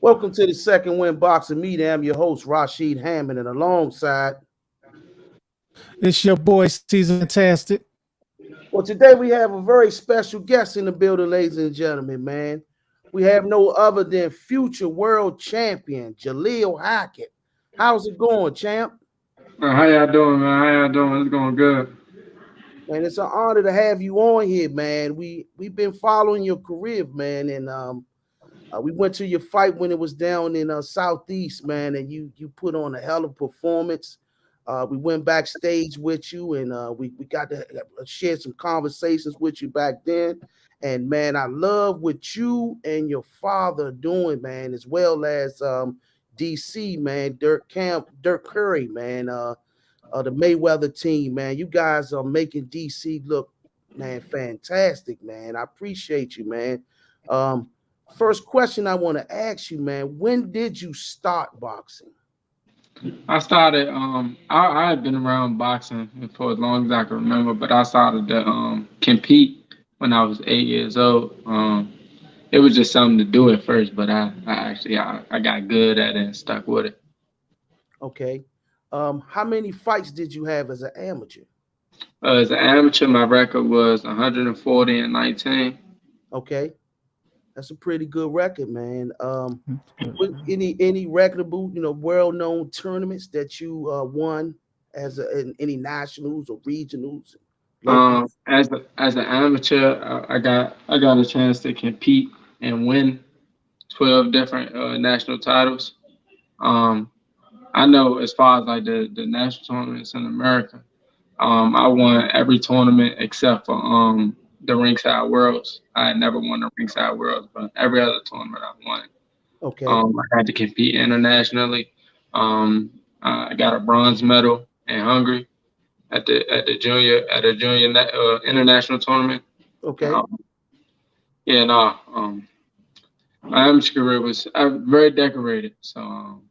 Welcome to the Second Win Boxing Meeting. I'm your host, Rashid Hammond, and alongside. It's your boy Season Fantastic. Well, today we have a very special guest in the building, ladies and gentlemen, man. We have no other than future world champion, Jalil Hackett. How's it going, champ? How y'all doing, man? How y'all doing? It's going good. Man, it's an honor to have you on here, man. We've been following your career, man, and we went to your fight when it was down in Southeast, man, and you put on a hell of a performance. We went backstage with you, and we got to share some conversations with you back then. And man, I love what you and your father are doing, man, as well as DC, man, Dirk Curry, man, the Mayweather team, man. You guys are making DC look, man, fantastic, man. I appreciate you, man. Um, First question I want to ask you, man, when did you start boxing? I started. I had been around boxing for as long as I can remember, but I started to compete when I was 8 years old. It was just something to do at first, but I got good at it and stuck with it. Okay. How many fights did you have as an amateur? As an amateur, my record was 140 and 19. Okay. That's a pretty good record, man. Any reputable, world known tournaments that you won in any nationals or regionals? As an amateur, I got a chance to compete and win 12 different national titles. Um, I know as far as like the national tournaments in America, I won every tournament except for the Ringside Worlds. I had never won the Ringside Worlds, but every other tournament I won. Okay. I had to compete internationally. I got a bronze medal in Hungary at the junior international tournament. Okay. Um, yeah, no. My amateur career was very decorated. So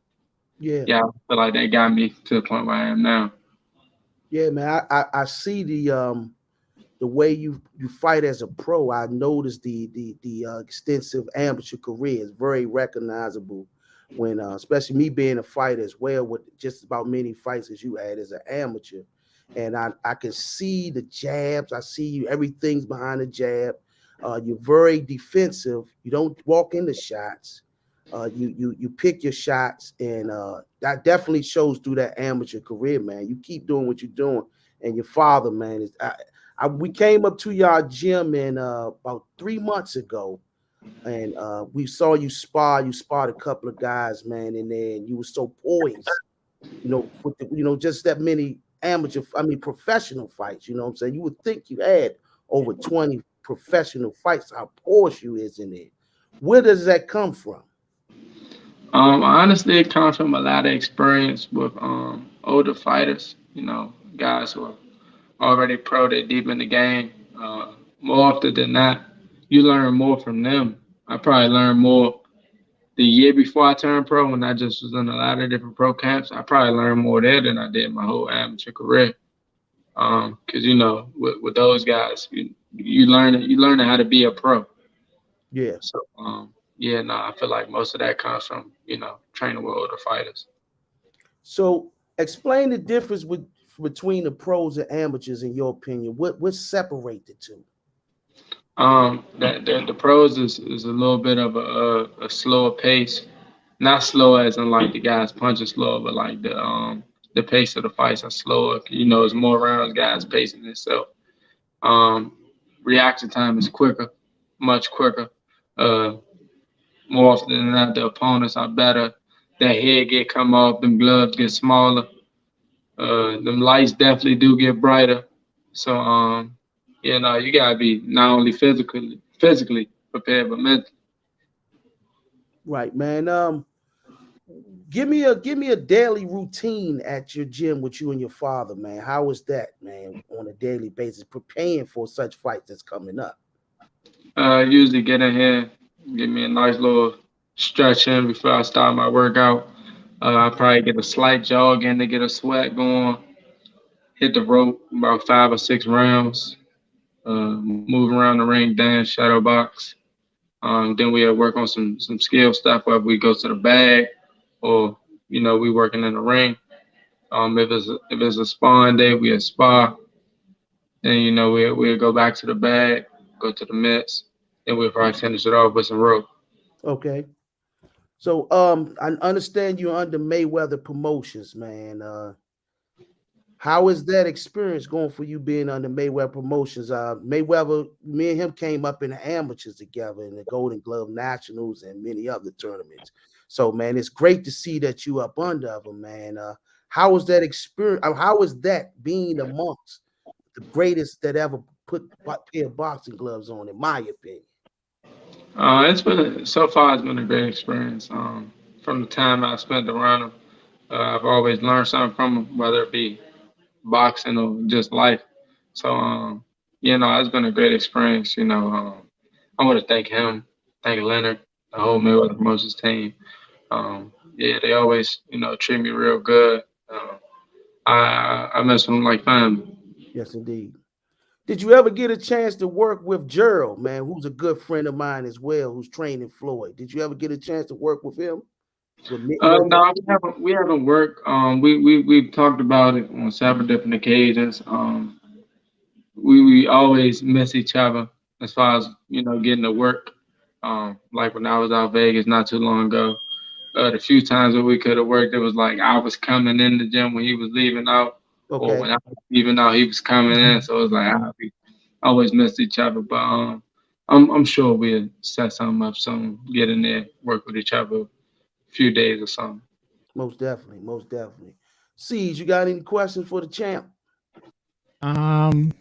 Yeah. yeah, I feel like that got me to the point where I am now. Yeah, man. I see the way you fight as a pro. I noticed the extensive amateur career is very recognizable. When especially me being a fighter as well, with just about many fights as you had as an amateur, and I can see the jabs. I see you. Everything's behind the jab. You're very defensive. You don't walk into shots. You pick your shots, and that definitely shows through that amateur career, man. You keep doing what you're doing, and your father, man, is. We came up to your gym in about 3 months ago, and we saw you spar. You sparred a couple of guys, man, in there, and you were so poised. With just that many professional fights. You know what I'm saying? You would think you had over 20 professional fights. How poised you is in there. Where does that come from? Honestly, it comes from a lot of experience with older fighters. Guys who are already pro, they're deep in the game. More often than not, you learn more from them. I probably learned more the year before I turned pro when I just was in a lot of different pro camps. I probably learned more there than I did my whole amateur career. Because with those guys, you learn how to be a pro. Yeah. So yeah, no, I feel like most of that comes from training with older fighters. So explain the difference between the pros and amateurs in your opinion. What separate the two? The pros is a little bit of a slower pace, not slow as in like the guys punching slower, but like the pace of the fights are slower. It's more rounds, guys pacing themselves. Um, Reaction time is quicker, much quicker. Uh, More often than not, the opponents are better. That head get come off, them gloves get smaller. Them lights definitely do get brighter. So you gotta be not only physically prepared, but mentally. Right, man. Give me a daily routine at your gym with you and your father, man. How is that, man, on a daily basis, preparing for such fights that's coming up? Usually get in here, give me a nice little stretch in before I start my workout. I probably get a slight jog in to get a sweat going. Hit the rope about 5 or 6 rounds. Move around the ring, dance, shadow box. Then we'll work on some skill stuff where we go to the bag or we working in the ring. If it's a sparring day, we spar. Then we'll go back to the bag, go to the mitts, and we'll probably finish it off with some rope. Okay. So I understand you're under Mayweather Promotions, man. How is that experience going for you being under Mayweather Promotions? Mayweather, me and him came up in the amateurs together in the Golden Glove Nationals and many other tournaments. So, man, it's great to see that you up under him, man. How was that experience? How was that being amongst the greatest that ever put pair of boxing gloves on, in my opinion? So far, it's been a great experience. From the time I spent around him, I've always learned something from him, whether it be boxing or just life. So, it's been a great experience. I want to thank him, thank Leonard, the whole Mayweather Promotions team. Yeah, they always, treat me real good. I mess with them like family. Yes, indeed. Did you ever get a chance to work with Gerald, man, who's a good friend of mine as well, who's training Floyd? Did you ever get a chance to work with him? With No, we haven't worked. We've talked about it on several different occasions. We always miss each other as far as getting to work. Like when I was out Vegas not too long ago, the few times that we could have worked, it was like I was coming in the gym when he was leaving out, or Okay. when I was leaving out, he was coming in. Mhm. So it was like we always missed each other. But I'm sure we'll set something up soon, get in there, work with each other a few days or something. Most definitely, most definitely. Siege, you got any questions for the champ? Um,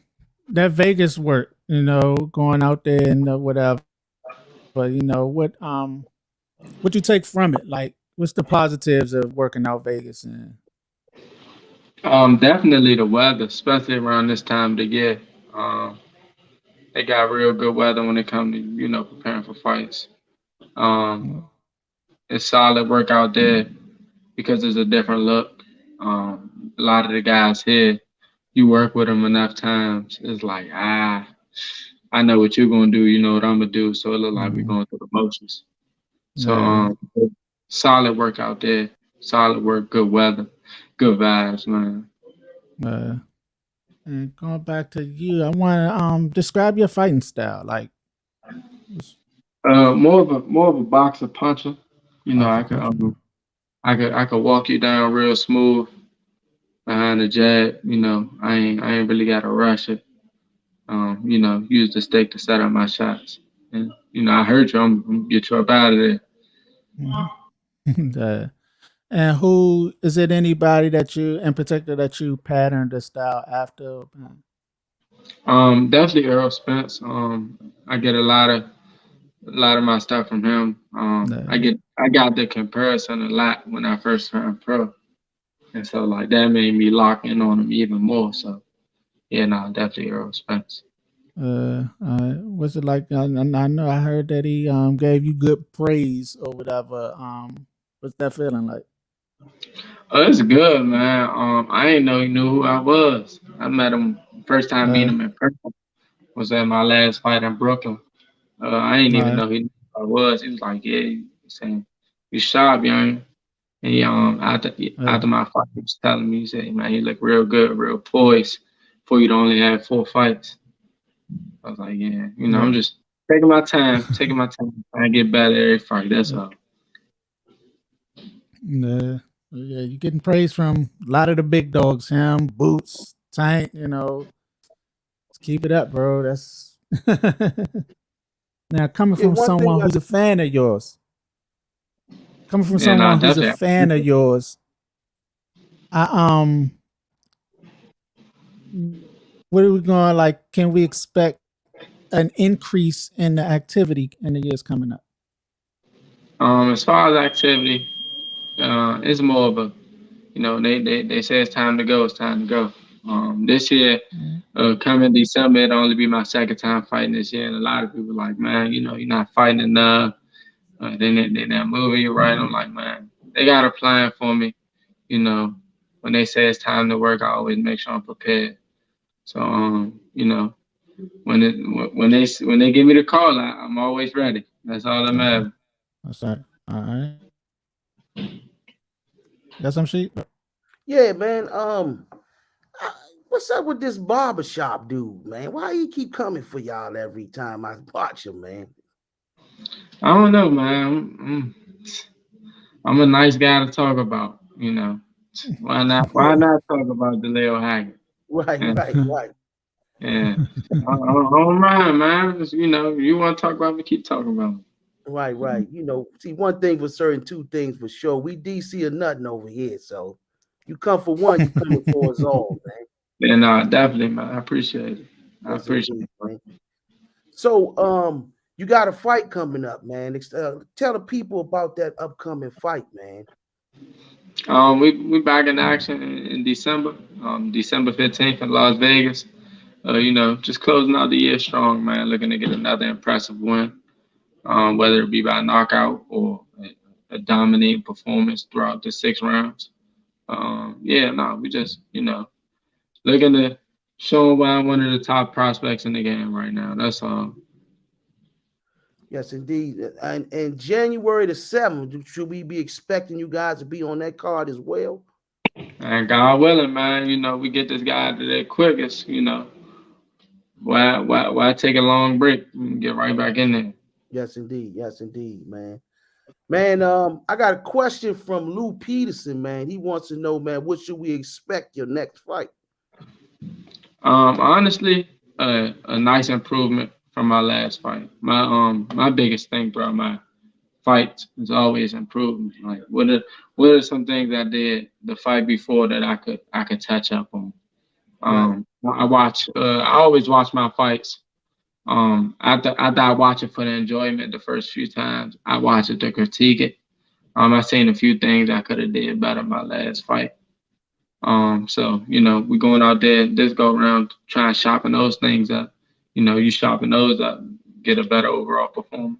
that Vegas work, going out there and whatever. What you take from it? Like, what's the positives of working out Vegas? And Definitely the weather, especially around this time of the year. Um, they got real good weather when it comes to preparing for fights. Um, well, it's solid work out there because it's a different look. A lot of the guys here, you work with them enough times, it's like I know what you're gonna do. You know what I'm gonna do. So it look like we're mhm. going through the motions. So uh, solid work out there, solid work, good weather, good vibes, man. uh, and going back to you, I want to describe your fighting style. Like, what's More of a boxer puncher. I boxer could puncher? I could walk you down real smooth behind the jab. I ain't really gotta rush it. Use the stick to set up my shots. And I heard you. I'm gonna get you up out of there. Mhm. uh, and who is it? Anybody that you in particular that you patterned the style after? Definitely Earl Spence. I get a lot of my stuff from him. Uh, I got the comparison a lot when I first turned pro, and so like that made me lock in on him even more. So yeah, no, definitely Earl Spence. what's it like? I know I heard that he gave you good praise or whatever. What's that feeling like? Oh, it's good, man. I didn't know he knew who I was. I met him first time meeting Uh, him in person was at my last fight in Brooklyn. I didn't even uh, know he knew who I was. He was like, "Yeah," he was saying, "You sharp, young." And he, after uh, my fight, he was telling me, he said, "Man, you look real good, real poised for you to only have 4 fights." I was like, "Yeah, I'm yeah, just taking my time, trying to get better every fight. That's uh, all." yeah. Yeah, you're getting praise from a lot of the big dogs. Him, Boots, Tank. Keep it up, bro. That's now coming Yeah, from one thing someone who's a fan of yours. Coming from Yeah, no, someone who's a fan of definitely. yours, I what are we going like? Can we expect an increase in the activity in the years coming up? As far as activity, it's more of a they say it's time to go. It's time to go. This year, Mm, coming December, it'll only be my second time fighting this year, and a lot of people like, man, you're not fighting enough. Then that movie you right. I'm like, man, they got a plan for me. You know, when they say it's time to work, I always make sure I'm prepared. So, when they give me the call, I'm always ready. That's all that Okay. matters. That's right. All right. Got some sheep? Yeah, man. I- what's up with this barbershop dude, man? Why he keep coming for y'all every time I watch him, man? I don't know, man. I'm a nice guy to talk about. Why not? Why not talk about Jalil Hackett? Right, Yeah, right, right, yeah. I don't mind, man. Just, you want to talk about me, keep talking about me. right, right. See, one thing for certain, two things for sure. We DC or nothing over here. So you come for one, you coming for us all, man. Yeah, no, definitely, man. I appreciate it. I Yes, appreciate indeed, it. man. So, you got a fight coming up, man. Tell the people about that upcoming fight, man. We back in action in December, December 15th in Las Vegas. Just closing out the year strong, man. Looking to get another impressive win, whether it be by knockout or a dominating performance throughout the 6 rounds. Yeah, no, we just looking to show why I'm one of the top prospects in the game right now. That's all. Yes, indeed. And January the 7th, should we be expecting you guys to be on that card as well? And God willing, man, we get this guy out of there quickest. Why take a long break and get right back in there? Yes, indeed. Yes, indeed, man. Man, I got a question from Lou Peterson, man. He wants to know, man, what should we expect your next fight? Honestly, a nice improvement from my last fight. My biggest thing throughout my fights is always improvement. Like what are some things I did the fight before that I could touch up on? Right. I always watch my fights. After I watch it for the enjoyment the first few times, I watch it to critique it. I seen a few things I could have did better my last fight. So we going out there this go around trying shopping those things up. You shopping those up, get a better overall performance.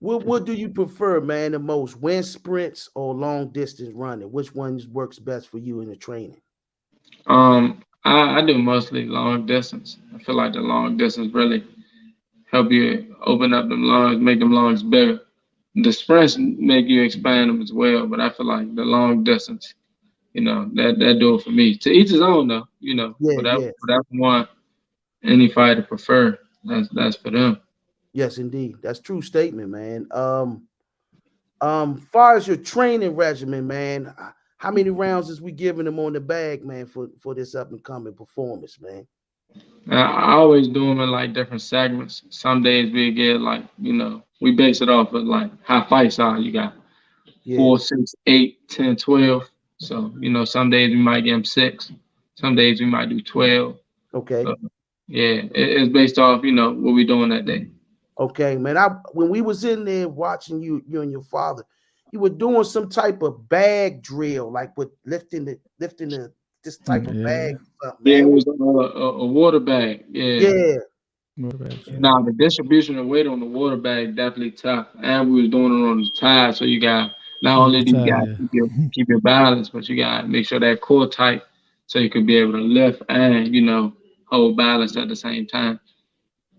What do you prefer, man, the most? Wind sprints or long distance running? Which one works best for you in the training? I do mostly long distance. I feel like the long distance really help you open up them lungs, make them lungs bigger. The sprints make you expand them as well, but I feel like the long distance, that do it for me. To each his own though, Yeah, whatever yeah. whatever one any fighter prefer, that's for them. Yes, indeed. That's true statement, man. Far as your training regimen, man, how many rounds is we giving them on the bag, man, for this up and coming performance, man? I always do them in like different segments. Some days we get like, we base it off of like how fights are. You got Yeah. 4, 6, 8, 10, 12. So, some days we might get them 6. Some days we might do 12. Okay. So, yeah, it's based off, what we doing that day. Okay, man. When we was in there watching you and your father, you were doing some type of bag drill, like with lifting the this type of Yeah. bag or something, Yeah, it man. was a water bag. Yeah. Yeah. What about you? Now the distribution of weight on the water bag definitely tough, and we was doing it on the tide. So you got not On the only do you tie, got to yeah. keep your balance, but you got to make sure that core tight, so you could be able to lift and hold balance at the same time.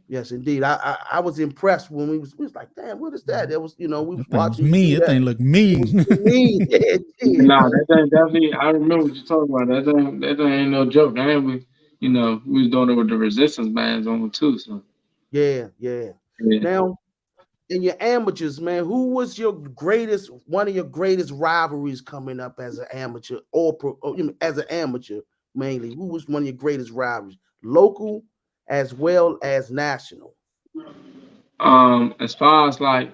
Yes, indeed. I was impressed when we was like, damn, what is that? That was, we was That thing was watching you mean. do That that. thing looked It was mean. mean. Yeah, it did, Nah, man. that thing definitely. I remember what you're talking about. That thing ain't no joke. And we was doing it with the resistance bands on too. So Yeah, yeah. yeah. Now, in your amateurs, man, who was one of your greatest rivalries coming up as an amateur as an amateur mainly? Who was one of your greatest rivalries, local as well as national? As far as like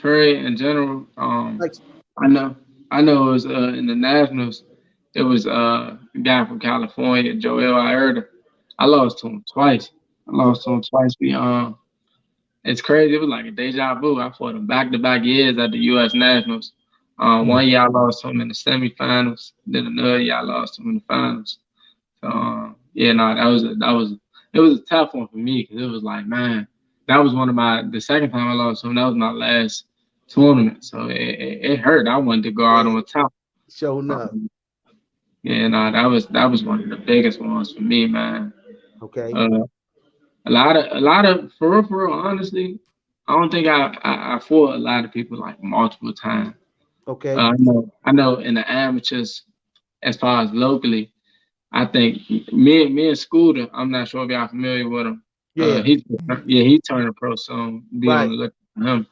Perry in general, Like, I know, I know it was in the Nationals. It was a guy from California, Joel Ierta. I lost to him twice. I lost to okay, him twice. It's crazy. It was like a deja vu. I fought him back to back years at the U.S. Nationals. Hmm. One year I lost to him in the semifinals. Then another year I lost to him in the finals. So yeah, no, it was a tough one for me because it was like, man, that was the second time I lost to him. That was my last tournament, so it hurt. I wanted to go out yeah, on top. showing up. Um, yeah, no, that was one of the biggest ones for me, man. Okay, Uh, a lot of for real, honestly, I don't think I fought a lot of people like multiple times. Okay. I know in the amateurs, as far as locally, I think me and Scooter. I'm not sure if y'all familiar with him. Yeah. He turned pro soon. Be on Right. the lookout for him.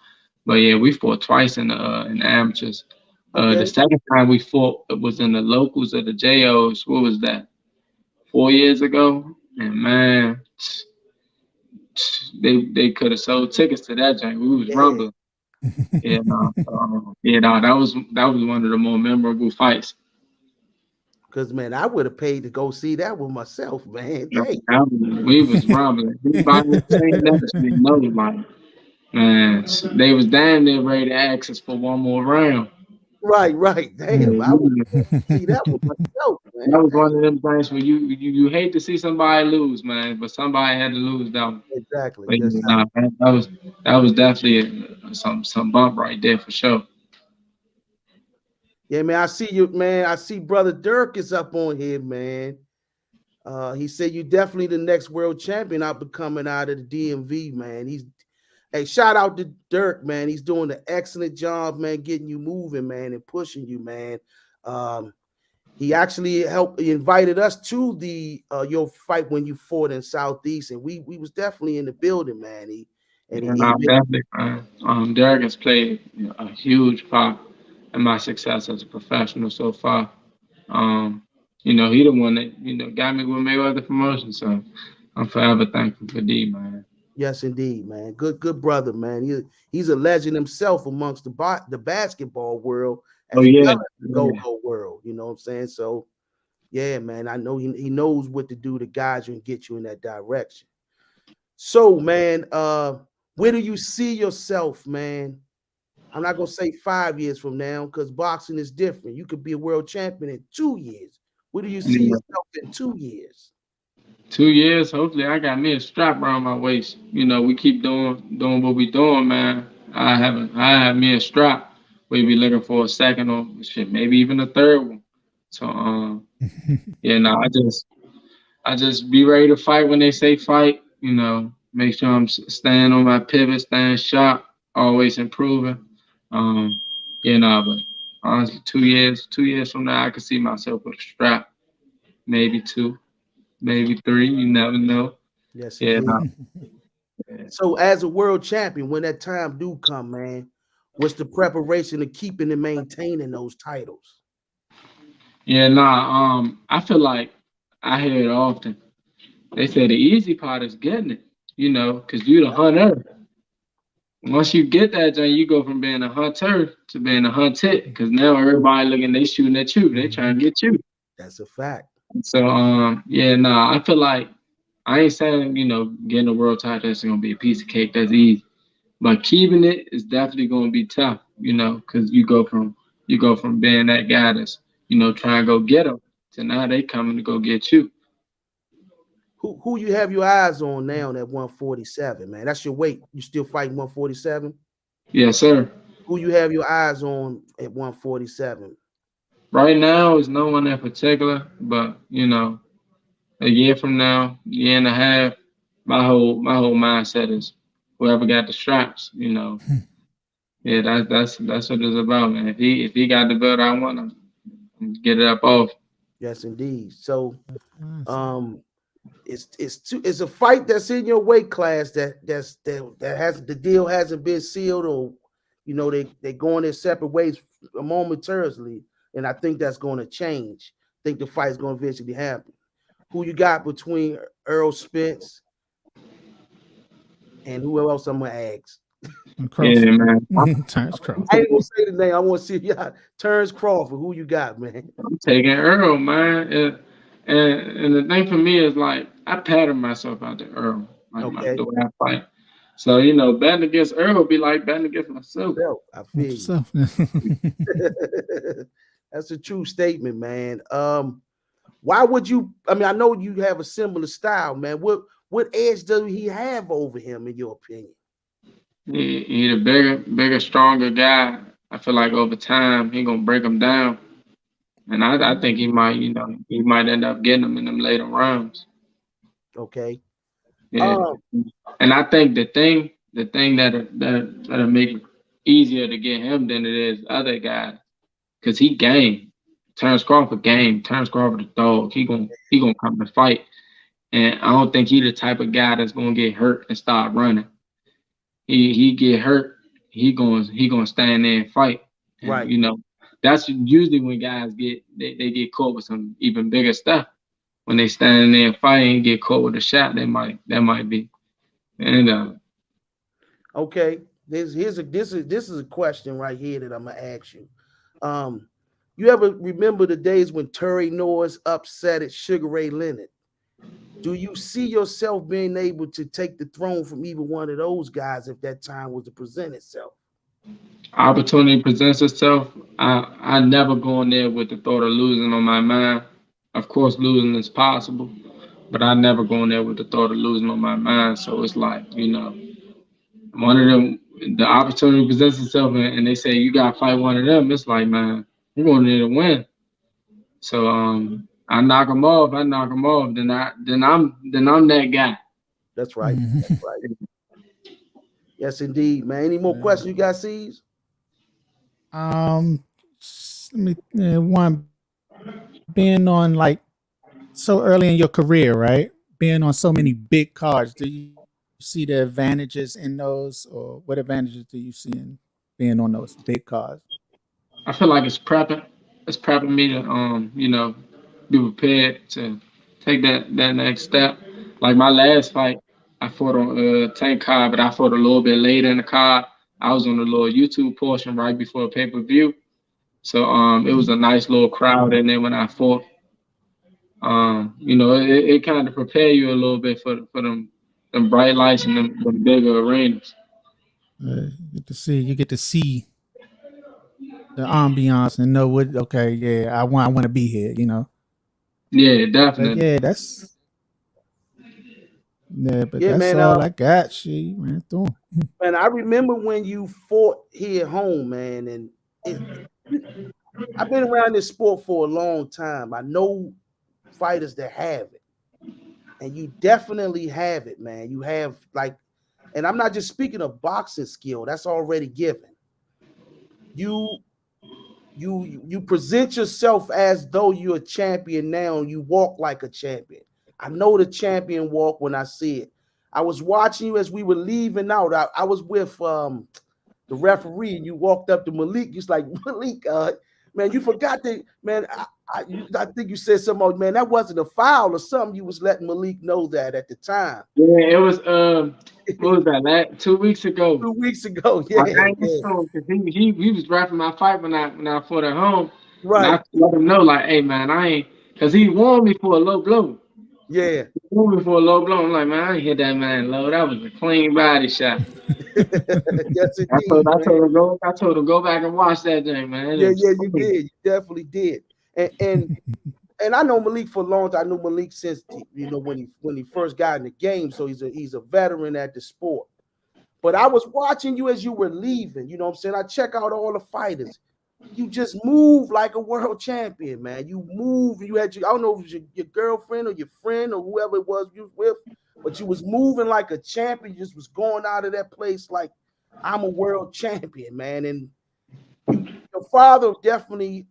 But yeah, we fought twice in the amateurs. The Okay. second time we fought was in the locals of the JOs. What was that? 4 years ago. And man, they could have sold tickets to that joint. We was Yeah. rumbling. Yeah, that was one of the more memorable fights. Because man, I would have paid to go see that with myself, man. You know, Dang. we was rumbling. Anybody that seen that should know, like, man, they was damn near ready to ask us for one more round. Right, right. Yeah, Damn. I would see that with myself, that man. was Dang. one of them things where you hate to see somebody lose, man, but somebody had to lose that one. Exactly. But Yes. yeah, nah, that was definitely some bump right there for sure. Yeah, man. I see you, man. I see brother Dirk is up on here, man. He said you definitely the next world champion out becoming out of the DMV, man. He's Hey, shout out to Dirk, man. He's doing an excellent job, man, getting you moving, man, and pushing you, man. Um, he actually helped. He invited us to the your fight when you fought in Southeast, and we was definitely in the building, man. He and Yeah, he nah, been, definitely, man. Derek has played a huge part in my success as a professional so far. Um, he the one that got me with Mayweather promotion, so I'm forever thankful for D, man. yes, indeed, man. Good brother, man. He's a legend himself amongst the basketball world Oh as well yeah, as the yeah. go-go world. You know what I'm saying? So yeah, man. I know he knows what to do to guide you and get you in that direction. So, man, where do you see yourself, man? I'm not gonna say 5 years from now because boxing is different. You could be a world champion in 2 years. Where do you see Yeah. yourself in 2 years? 2 years, hopefully, I got me a strap around my waist. We keep doing what we doing, man. I have me a strap. We be looking for a second or shit, maybe even a third one. So, yeah, no, I just be ready to fight when they say fight. Make sure I'm staying on my pivot, staying sharp, always improving. Um, but honestly, 2 years from now, I can see myself with a strap, maybe two, maybe three. You never know. Yes, Yeah, indeed. nah, So, as a world champion, when that time do come, man, what's the preparation of keeping and maintaining those titles? yeah, nah. I feel like I hear it often. They say the easy part is getting it. Cause you the hunter. Once you get that, John, you go from being a hunter to being a hunted. Because now everybody looking, they shooting at you. They trying to get you. That's a fact. So yeah, nah, I feel like I ain't saying getting a world title is gonna be a piece of cake. That's easy, but keeping it is definitely gonna be tough. Because you go from being that guy that's trying to go get them to now they coming to go get you. Who you have your eyes on now at 147, man? That's your weight. You still fighting 147? Yes, sir. Who you have your eyes on at 147? Right now is no one in particular, but a year from now, year and a half, my whole mindset is whoever got the straps. Yeah, that's what it's about, man. If he got the belt, I want him. Get it up off. Yes, indeed. So, Awesome. um, it's a fight that's in your weight class that has the deal hasn't been sealed, or they going their separate ways momentarily, and I think that's going to change. I think the fight's going to eventually happen. Who you got between Earl Spence and who else I'm gonna ask? And Yeah, Crawford. man. I'm, Terrence I'm I Crawford. ain't gonna taking say the name. I want to see y'all. Terrence Crawford. Who you got, man? I'm taking Earl, man. And the thing for me is like I pattern myself after Earl, like the Okay, way I fight. So betting against Earl would be like betting against myself. self. I Help feel yourself. you. That's a true statement, man. Why would you? I mean, I know you have a similar style, man. What edge does he have over him, in your opinion? He the bigger, stronger guy. I feel like over time he gonna break him down, and I think he might end up getting him in them later rounds. Okay, Yeah, Um, and I think the thing that'll make it easier to get him than it is other guys, cause he game. Terrence Crawford game. Terrence Crawford a dog. He gonna come to fight, and I don't think he the type of guy that's gonna get hurt and start running. He get hurt, he gonna stand there and fight, and right. that's usually when guys they get caught with some even bigger stuff. When they stand there and fight and get caught with a shot, that might be. And Okay. This is a question right here that I'm gonna ask you. Um, you ever remember the days when Terry Norris upset at Sugar Ray Leonard? Do you see yourself being able to take the throne from either one of those guys if that time was to present itself? opportunity presents itself, I never go in there with the thought of losing on my mind. Of course, losing is possible, but I never go in there with the thought of losing on my mind. So it's like, one of them, the opportunity presents itself, and they say you gotta fight one of them. It's like, man, I'm going there to win. So I knock them off. I knock them off. Then I'm that guy. That's right. That's Mhm. right. Yes, indeed, man. Any more Yeah. questions you got, C's? Let me one being on like so early in your career, right? Being on so many big cards, do you see the advantages in those, or what advantages do you see in being on those big cards? I feel like it's prepping. It's prepping me to be prepared to take that next step. Like my last fight, I fought on tank card, but I fought a little bit later in the card. I was on the little YouTube portion right before pay-per-view. So it was a nice little crowd in there when I fought. It kind of prepare you a little bit for them bright lights and them bigger arenas. You get to see the ambiance and know what. Okay, yeah, I want to be here. Yeah, But definitely. yeah, but Yeah, that's man. all I got. She ran through 'em. Man, I remember when you fought here at home, man, and I've been around this sport for a long time. I know fighters that have it, and you definitely have it, man. You have like, and I'm not just speaking of boxing skill. That's already given. You you present yourself as though you're a champion now, and you walk like a champion. I know the champion walk when I see it. I was watching you as we were leaving out. I was with the referee, and you walked up to Malik. You're like, Malik, man, you forgot that, man. I think you said something about, man, that wasn't a foul or something. You was letting Malik know that at the time. Yeah, it was what was that? 2 weeks ago. 2 weeks ago, I yeah, ain't yeah, sure because he was rapping my fight when I fought at home, and right, I let him know like, hey man, I ain't because he warned me for a low blow. yeah. He warned me for a low blow. I'm like, man, I ain't hit that man low. That was a clean body shot. Yes, I told indeed, I man. told him go I told him go back and watch that thing, man. It Yeah, was yeah, you clean. did. You definitely did. And I know Malik for a long time. I knew Malik since when he first got in the game. So he's a veteran at the sport. But I was watching you as you were leaving. You know what I'm saying? I check out all the fighters. You just move like a world champion, man. You move. You had I don't know if it was your girlfriend or your friend or whoever it was you was with, but you was moving like a champion. You just was going out of that place like I'm a world champion, man. And your father definitely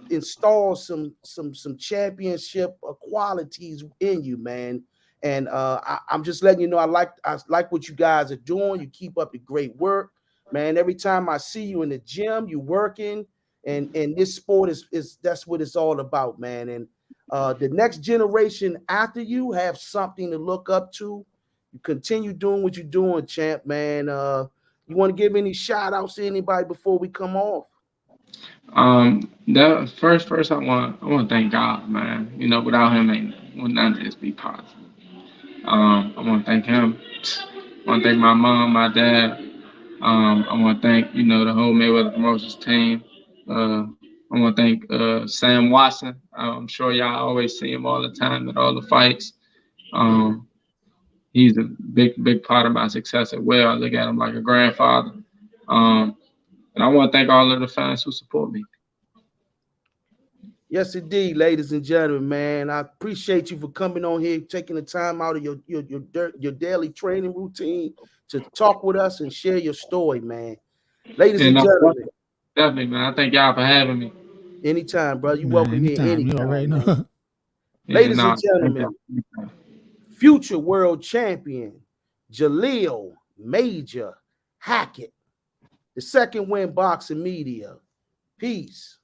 installed some championship qualities in you, man. And I'm just letting you know I like what you guys are doing. You keep up the great work, man. Every time I see you in the gym, you working, and this sport is that's what it's all about, man. And the next generation after you have something to look up to. You continue doing what you're doing, champ, man. You want to give any shout outs to anybody before we come off? The first I want to thank God, man. Without him ain't would none of this be possible. I want to thank him. I want to thank my mom, my dad. I want to thank the whole Mayweather Promotions team. Uh, I want to thank Sam Watson. I'm sure y'all always see him all the time at all the fights. Um, he's a big part of my success as well. I look at him like a grandfather. Um, and I want to thank all of the fans who support me. Yes, indeed, ladies and gentlemen, man. I appreciate you for coming on here, taking the time out of your daily training routine to talk with us and share your story, man. Ladies and And gentlemen, definitely, man. I thank y'all for having me. anytime, brother. You Man, welcome here anytime. You already anytime, man. know. And Ladies and thank gentlemen, y'all. future world champion Jalil Major Hackett, the second win boxing media. Peace.